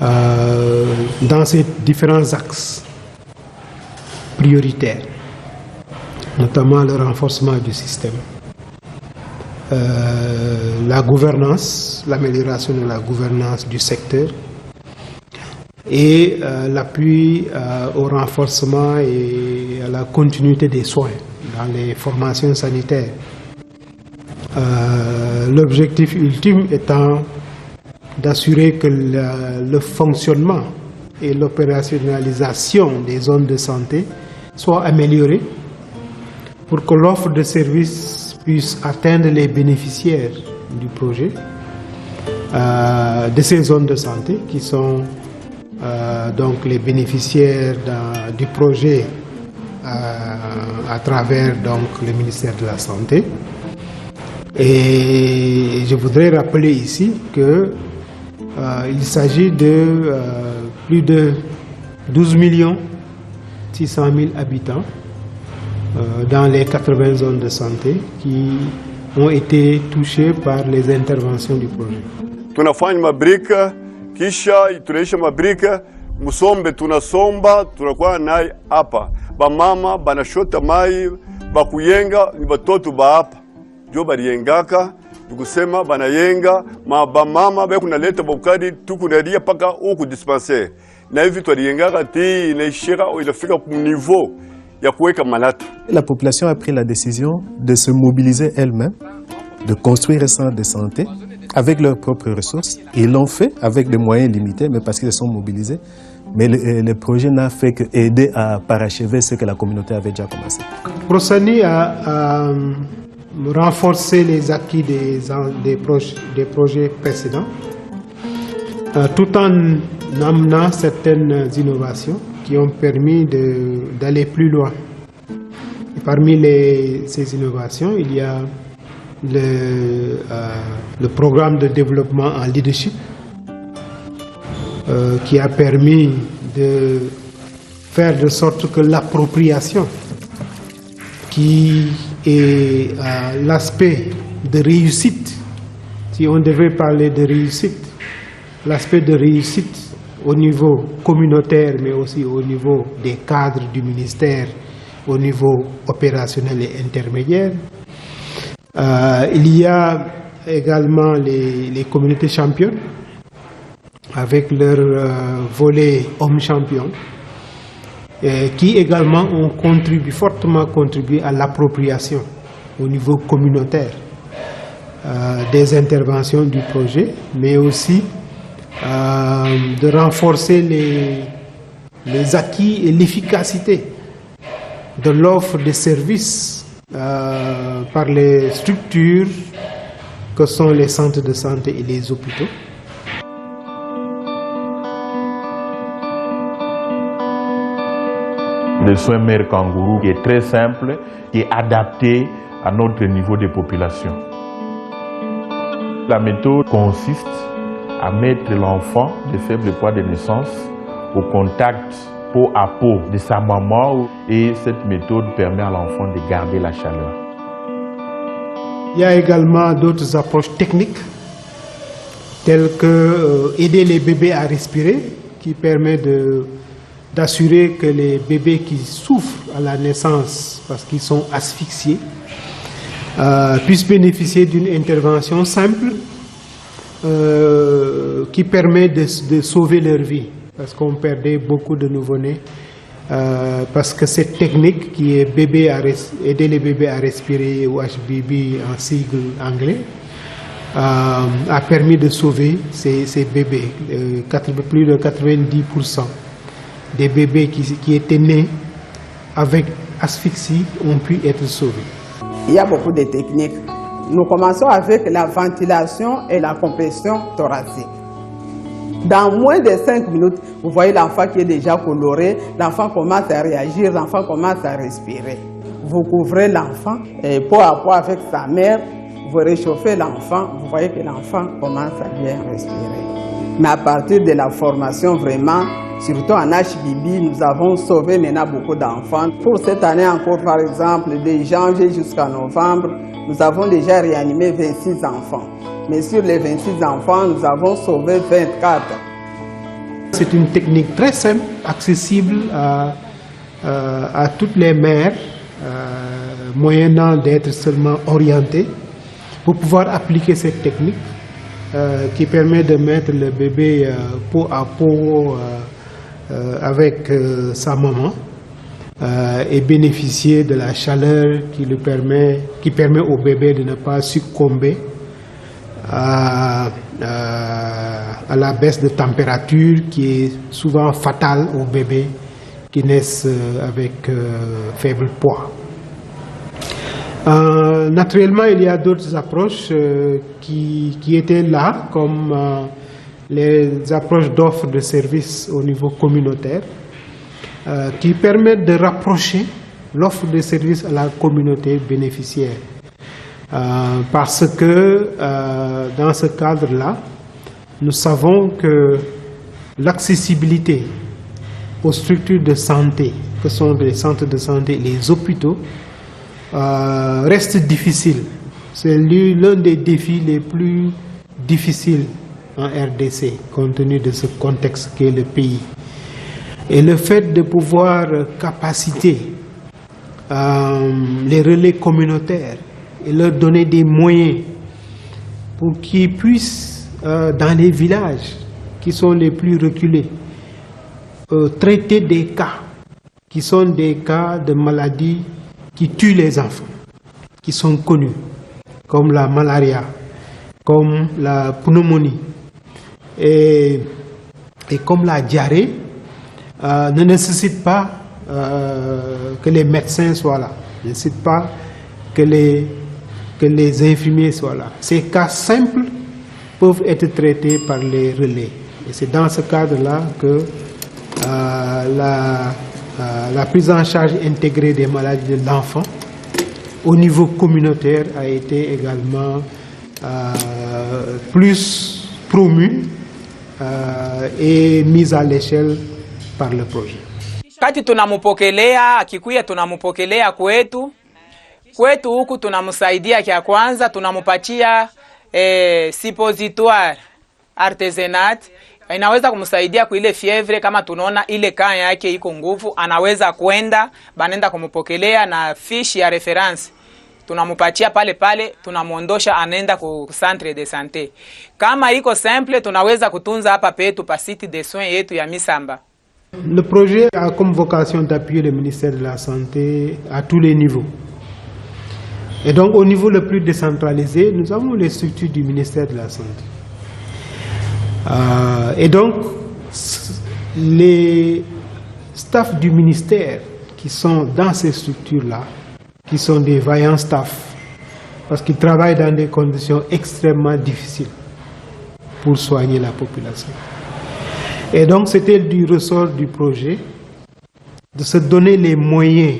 dans ces différents axes prioritaires, notamment le renforcement du système, la gouvernance, l'amélioration de la gouvernance du secteur et l'appui au renforcement et à la continuité des soins dans les formations sanitaires. L'objectif ultime étant d'assurer que le fonctionnement et l'opérationnalisation des zones de santé soient améliorés pour que l'offre de services puisse atteindre les bénéficiaires du projet, de ces zones de santé qui sont donc les bénéficiaires du projet à travers donc le ministère de la Santé. Et je voudrais rappeler ici que il s'agit de plus de 12 600 000 habitants dans les 80 zones de santé qui ont été touchés par les interventions du projet. Tunafanya mabrika kisha tunaisha mabrika musombe tunasomba tunakuwa naye hapa bamama banashota mai bakuyenga ni batoto ba hapa jo bariyengaka tukusema banayenga bamama bekunaleta bokadi tukunalia paka huku dispensaire na hivi twaliyengaka ti inaishika inafika ku niveau ya kuweka malata. La population a pris la décision de se mobiliser elle-même, de construire un centre de santé avec leurs propres ressources. Ils l'ont fait avec des moyens limités, mais parce qu'ils sont mobilisés. Mais le projet n'a fait qu'aider à parachever ce que la communauté avait déjà commencé. Prosani a renforcé les acquis des projets précédents, tout en amenant certaines innovations qui ont permis d'aller plus loin. Et parmi ces innovations, il y a le programme de développement en leadership qui a permis de faire de sorte que l'appropriation, qui est l'aspect de réussite, si on devait parler de réussite, l'aspect de réussite au niveau communautaire, mais aussi au niveau des cadres du ministère, au niveau opérationnel et intermédiaire. Il y a également les communautés championnes, avec leur volet hommes champions, qui également ont fortement contribué à l'appropriation au niveau communautaire des interventions du projet, mais aussi de renforcer les acquis et l'efficacité de l'offre de services par les structures que sont les centres de santé et les hôpitaux. Le soin mère kangourou qui est très simple, qui est adapté à notre niveau de population. La méthode consiste à mettre l'enfant de faible poids de naissance au contact peau à peau de sa maman et cette méthode permet à l'enfant de garder la chaleur. Il y a également d'autres approches techniques telles que aider les bébés à respirer, qui permet d'assurer que les bébés qui souffrent à la naissance parce qu'ils sont asphyxiés puissent bénéficier d'une intervention simple qui permet de sauver leur vie, parce qu'on perdait beaucoup de nouveau-nés parce que cette technique qui est aider les bébés à respirer, ou HBB en sigle anglais, a permis de sauver ces bébés. Plus de 90% des bébés qui étaient nés avec asphyxie ont pu être sauvés. Il y a beaucoup de techniques. Nous commençons avec la ventilation et la compression thoracique. Dans moins de 5 minutes, vous voyez l'enfant qui est déjà coloré, l'enfant commence à réagir, l'enfant commence à respirer. Vous couvrez l'enfant et peau à peau avec sa mère, vous réchauffez l'enfant, vous voyez que l'enfant commence à bien respirer. Mais à partir de la formation vraiment, surtout en HBB, nous avons sauvé maintenant beaucoup d'enfants. Pour cette année encore, par exemple, de janvier jusqu'à novembre, nous avons déjà réanimé 26 enfants. Mais sur les 26 enfants, nous avons sauvé 24. C'est une technique très simple, accessible à toutes les mères, moyennant d'être seulement orientées, pour pouvoir appliquer cette technique qui permet de mettre le bébé peau à peau avec sa maman et bénéficier de la chaleur qui permet au bébé de ne pas succomber à la baisse de température qui est souvent fatale aux bébés qui naissent avec faible poids. Naturellement, il y a d'autres approches qui étaient là, comme les approches d'offres de services au niveau communautaire, qui permettent de rapprocher l'offre de services à la communauté bénéficiaire. Parce que dans ce cadre-là, nous savons que l'accessibilité aux structures de santé, que sont les centres de santé, les hôpitaux, reste difficile. C'est l'un des défis les plus difficiles en RDC, compte tenu de ce contexte qu'est le pays. Et le fait de pouvoir capaciter les relais communautaires et leur donner des moyens pour qu'ils puissent, dans les villages qui sont les plus reculés, traiter des cas qui sont des cas de maladies qui tuent les enfants, qui sont connus, comme la malaria, comme la pneumonie et comme la diarrhée, ne nécessitent pas que les médecins soient là, ne nécessitent pas que les infirmiers soient là. Ces cas simples peuvent être traités par les relais. Et c'est dans ce cadre-là que la prise en charge intégrée des maladies de l'enfant au niveau communautaire a été également plus promue et mise à l'échelle par le projet. Kati tunamupokelea akikuya, tunamupokelea kwetu huku, tunamsaidia kia kwanza, tunamupatia suppositoire artisanat, inaweza kumsaidia kwa ile fievre. Kama tunaona ile kaa yake iko nguvu, anaweza kwenda banenda kumupokelea na fiche ya reference, tunamupatia pale pale, tunamuondosha anenda ku centre de santé. Kama iko simple, tunaweza kutunza hapa petu pa site de soins yetu ya Misamba. Le projet a comme vocation d'appuyer le ministère de la Santé à tous les niveaux. Et donc au niveau le plus décentralisé, nous avons les structures du ministère de la Santé. Et donc les staffs du ministère qui sont dans ces structures-là, qui sont des vaillants staffs, parce qu'ils travaillent dans des conditions extrêmement difficiles pour soigner la population. Et donc c'était du ressort du projet de se donner les moyens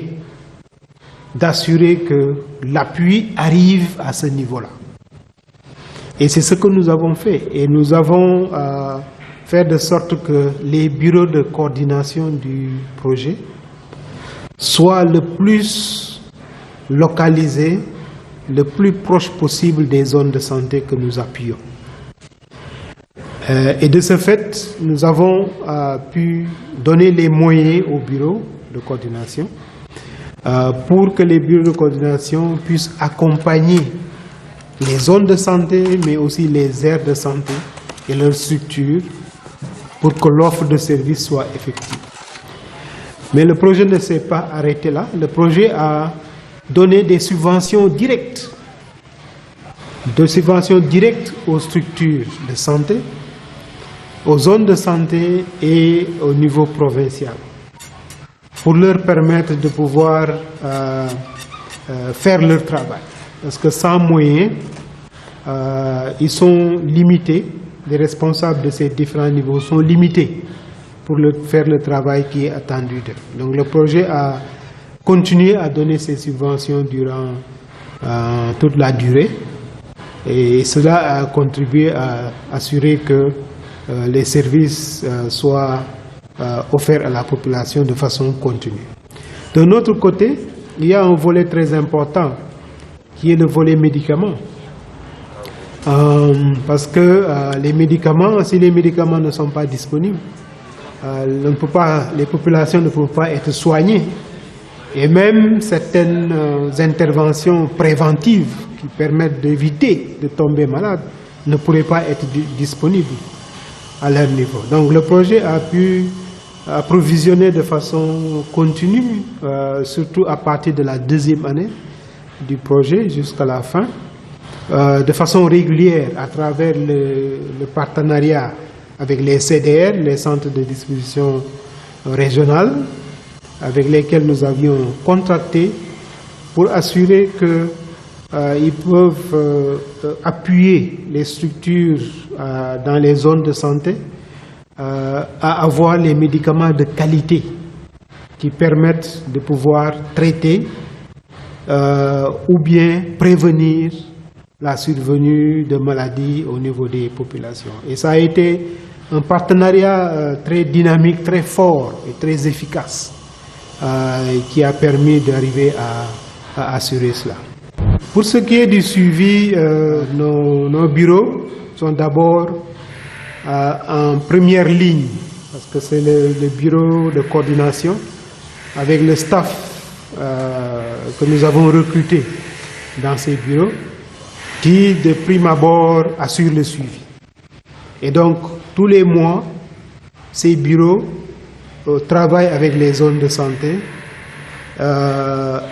d'assurer que l'appui arrive à ce niveau-là. Et c'est ce que nous avons fait. Et nous avons fait de sorte que les bureaux de coordination du projet soient le plus localisés, le plus proche possible des zones de santé que nous appuyons. Et de ce fait, nous avons pu donner les moyens aux bureaux de coordination pour que les bureaux de coordination puissent accompagner les zones de santé, mais aussi les aires de santé et leurs structures pour que l'offre de services soit effective. Mais le projet ne s'est pas arrêté là. Le projet a donné des subventions directes, aux structures de santé, aux zones de santé et au niveau provincial, pour leur permettre de pouvoir faire leur travail. Parce que sans moyens, ils sont limités, les responsables de ces différents niveaux sont limités pour faire le travail qui est attendu d'eux. Donc le projet a continué à donner ces subventions durant toute la durée, et cela a contribué à assurer que les services soient offerts à la population de façon continue. De notre côté, il y a un volet très important qui est le volet médicaments. Parce que les médicaments, si les médicaments ne sont pas disponibles, les populations ne peuvent pas être soignées. Et même certaines interventions préventives qui permettent d'éviter de tomber malade ne pourraient pas être disponibles à leur niveau. Donc le projet a pu approvisionner de façon continue, surtout à partir de la deuxième année du projet jusqu'à la fin, de façon régulière à travers le partenariat avec les CDR, les centres de distribution régionales, avec lesquels nous avions contracté pour assurer qu'ils peuvent appuyer les structures dans les zones de santé à avoir les médicaments de qualité qui permettent de pouvoir traiter ou bien prévenir la survenue de maladies au niveau des populations. Et ça a été un partenariat très dynamique, très fort et très efficace qui a permis d'arriver à assurer cela. Pour ce qui est du suivi, nos bureaux sont d'abord en première ligne, parce que c'est le bureau de coordination avec le staff que nous avons recruté dans ces bureaux, qui de prime abord assure le suivi. Et donc, tous les mois, ces bureaux travaillent avec les zones de santé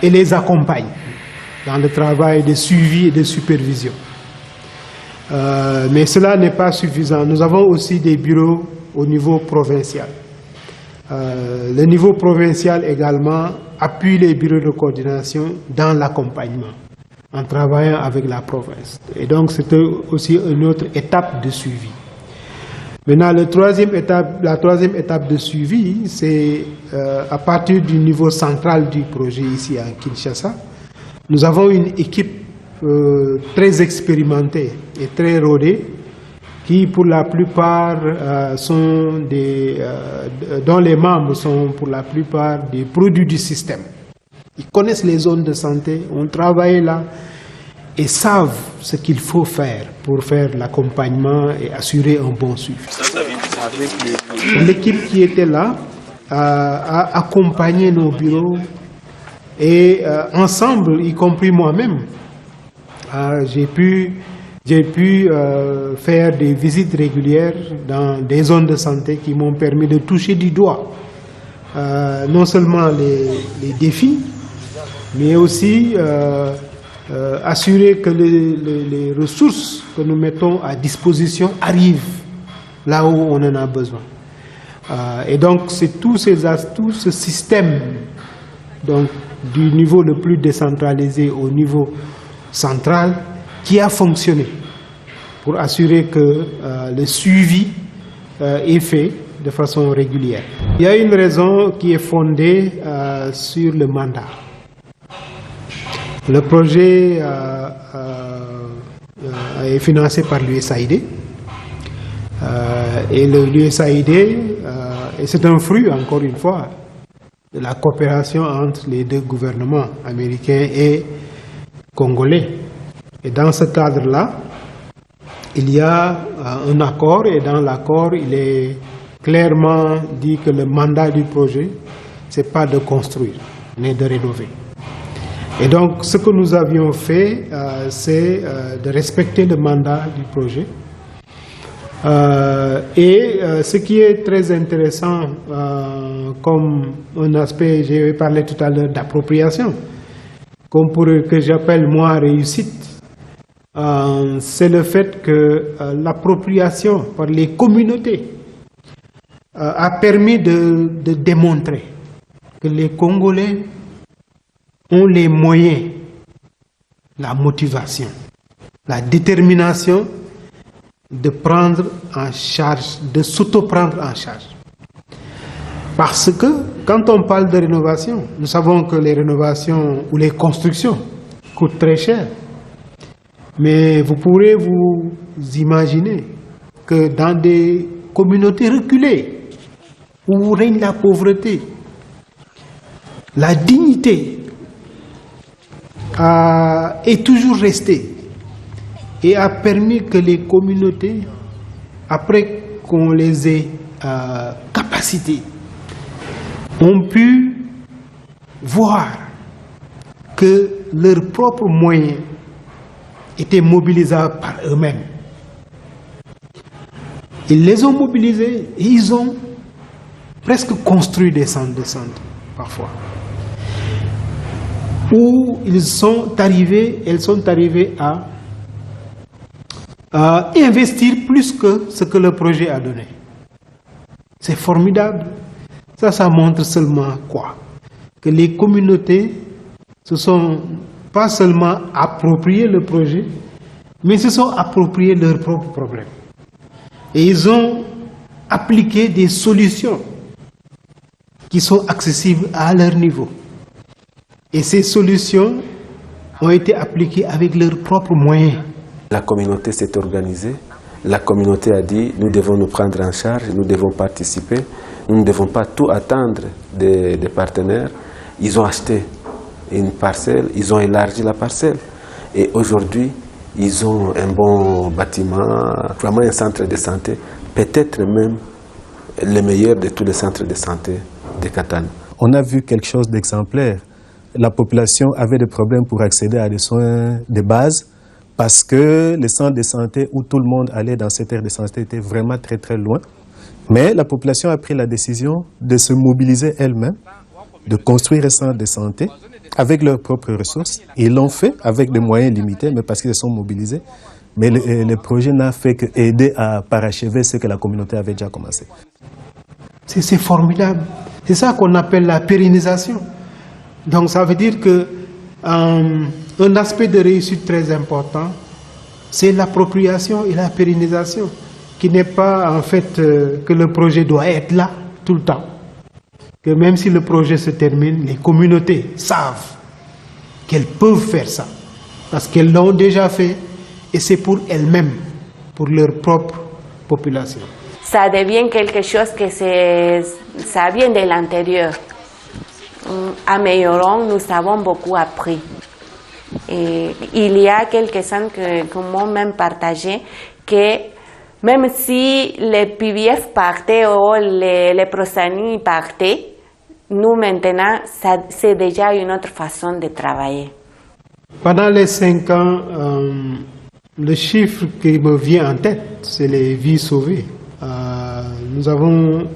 et les accompagnent dans le travail de suivi et de supervision. Mais cela n'est pas suffisant. Nous avons aussi des bureaux au niveau provincial. Le niveau provincial également appuie les bureaux de coordination dans l'accompagnement, en travaillant avec la province. Et donc, c'était aussi une autre étape de suivi. Maintenant, la troisième étape de suivi, c'est à partir du niveau central du projet ici à Kinshasa. Nous avons une équipe très expérimentée et très rodée qui, pour la plupart, dont les membres sont pour la plupart des produits du système. Ils connaissent les zones de santé, ont travaillé là et savent ce qu'il faut faire pour faire l'accompagnement et assurer un bon suivi. L'équipe qui était là a accompagné nos bureaux et ensemble, y compris moi-même, j'ai pu faire des visites régulières dans des zones de santé qui m'ont permis de toucher du doigt non seulement les défis, mais aussi assurer que les ressources que nous mettons à disposition arrivent là où on en a besoin. Et donc, c'est tout ce système donc, du niveau le plus décentralisé au niveau central qui a fonctionné pour assurer que le suivi est fait de façon régulière. Il y a une raison qui est fondée sur le mandat. Le projet est financé par l'USAID et l'USAID, et c'est un fruit, encore une fois, de la coopération entre les deux gouvernements américains et congolais. Et dans ce cadre-là, il y a un accord, et dans l'accord, il est clairement dit que le mandat du projet, ce n'est pas de construire, mais de rénover. Et donc, ce que nous avions fait, c'est de respecter le mandat du projet. Ce qui est très intéressant comme un aspect, j'ai parlé tout à l'heure d'appropriation, comme que j'appelle moi réussite, c'est le fait que l'appropriation par les communautés a permis de démontrer que les Congolais ont les moyens, la motivation, la détermination de prendre en charge, de s'auto-prendre en charge. Parce que quand on parle de rénovation, nous savons que les rénovations ou les constructions coûtent très cher. Mais vous pourrez vous imaginer que dans des communautés reculées, où règne la pauvreté, la dignité est toujours restée et a permis que les communautés, après qu'on les ait capacités, capacité ont pu voir que leurs propres moyens étaient mobilisables par eux-mêmes. Ils les ont mobilisés et ils ont presque construit des centres de santé, parfois. Où elles sont arrivées à investir plus que ce que le projet a donné. C'est formidable. Ça montre seulement quoi? Que les communautés se sont pas seulement approprié le projet, mais se sont appropriés leurs propres problèmes. Et ils ont appliqué des solutions qui sont accessibles à leur niveau. Et ces solutions ont été appliquées avec leurs propres moyens. La communauté s'est organisée. La communauté a dit, nous devons nous prendre en charge, nous devons participer. Nous ne devons pas tout attendre des partenaires. Ils ont acheté une parcelle, ils ont élargi la parcelle. Et aujourd'hui, ils ont un bon bâtiment, vraiment un centre de santé, peut-être même le meilleur de tous les centres de santé de Katana. On a vu quelque chose d'exemplaire. La population avait des problèmes pour accéder à des soins de base parce que les centres de santé où tout le monde allait dans cette aire de santé étaient vraiment très très loin. Mais la population a pris la décision de se mobiliser elle-même, de construire un centre de santé avec leurs propres ressources. Ils l'ont fait avec des moyens limités, mais parce qu'ils se sont mobilisés. Mais le projet n'a fait qu'aider à parachever ce que la communauté avait déjà commencé. C'est formidable. C'est ça qu'on appelle la pérennisation. Donc ça veut dire que un aspect de réussite très important, c'est l'appropriation et la pérennisation, qui n'est pas en fait que le projet doit être là tout le temps. Que même si le projet se termine, les communautés savent qu'elles peuvent faire ça, parce qu'elles l'ont déjà fait et c'est pour elles-mêmes, pour leur propre population. Ça devient quelque chose que ça vient de l'intérieur. Améliorant, nous avons beaucoup appris. Et il y a quelques-uns que m'ont même partagé que même si les PBF partaient ou les Prosani partaient, nous maintenant, c'est déjà une autre façon de travailler. Pendant les 5 ans, le chiffre qui me vient en tête, c'est les vies sauvées. Nous avons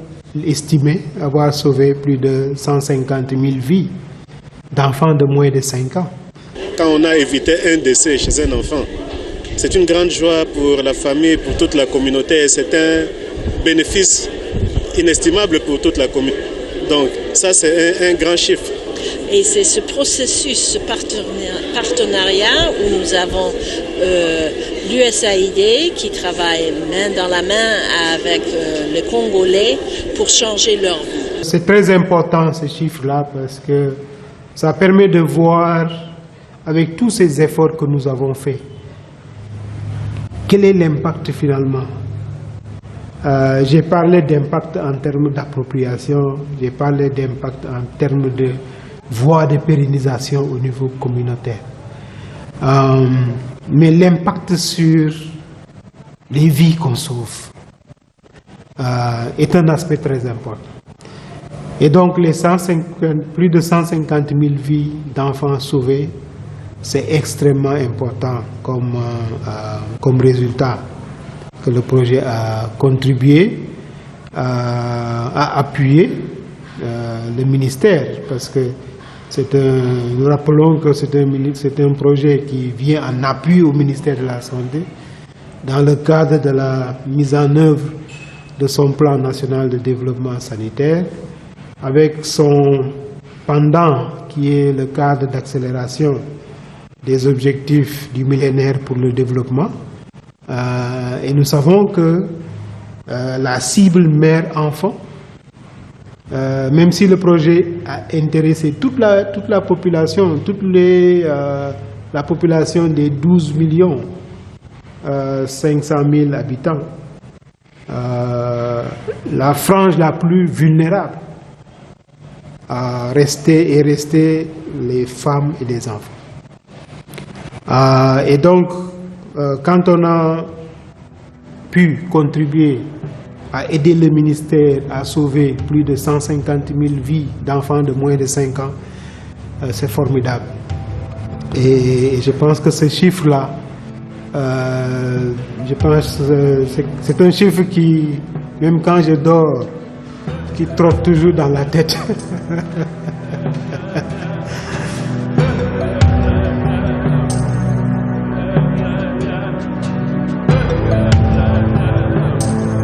estimé avoir sauvé plus de 150 000 vies d'enfants de moins de 5 ans. Quand on a évité un décès chez un enfant, c'est une grande joie pour la famille, pour toute la communauté. C'est un bénéfice inestimable pour toute la communauté. Donc ça, c'est un grand chiffre. Et c'est ce processus, ce partenariat où nous avons l'USAID qui travaille main dans la main avec les Congolais pour changer leur vie. C'est très important ces chiffres-là parce que ça permet de voir avec tous ces efforts que nous avons faits, quel est l'impact finalement. J'ai parlé d'impact en termes d'appropriation, j'ai parlé d'impact en termes de voies de pérennisation au niveau communautaire. Mais l'impact sur les vies qu'on sauve est un aspect très important. Et donc les plus de 150 000 vies d'enfants sauvés, c'est extrêmement important comme résultat que le projet a contribué à appuyer le ministère, parce que nous rappelons que c'est un projet qui vient en appui au ministère de la Santé dans le cadre de la mise en œuvre de son plan national de développement sanitaire, avec son pendant qui est le cadre d'accélération des objectifs du millénaire pour le développement. Et nous savons que la cible mère-enfant, même si le projet a intéressé toute la population, la population des 12 500 000 habitants, la frange la plus vulnérable est restée les femmes et les enfants. Et donc, quand on a pu contribuer a aidé le ministère à sauver plus de 150 000 vies d'enfants de moins de 5 ans, c'est formidable. Et je pense que ce chiffre-là, je pense c'est un chiffre qui, même quand je dors, qui trotte toujours dans la tête.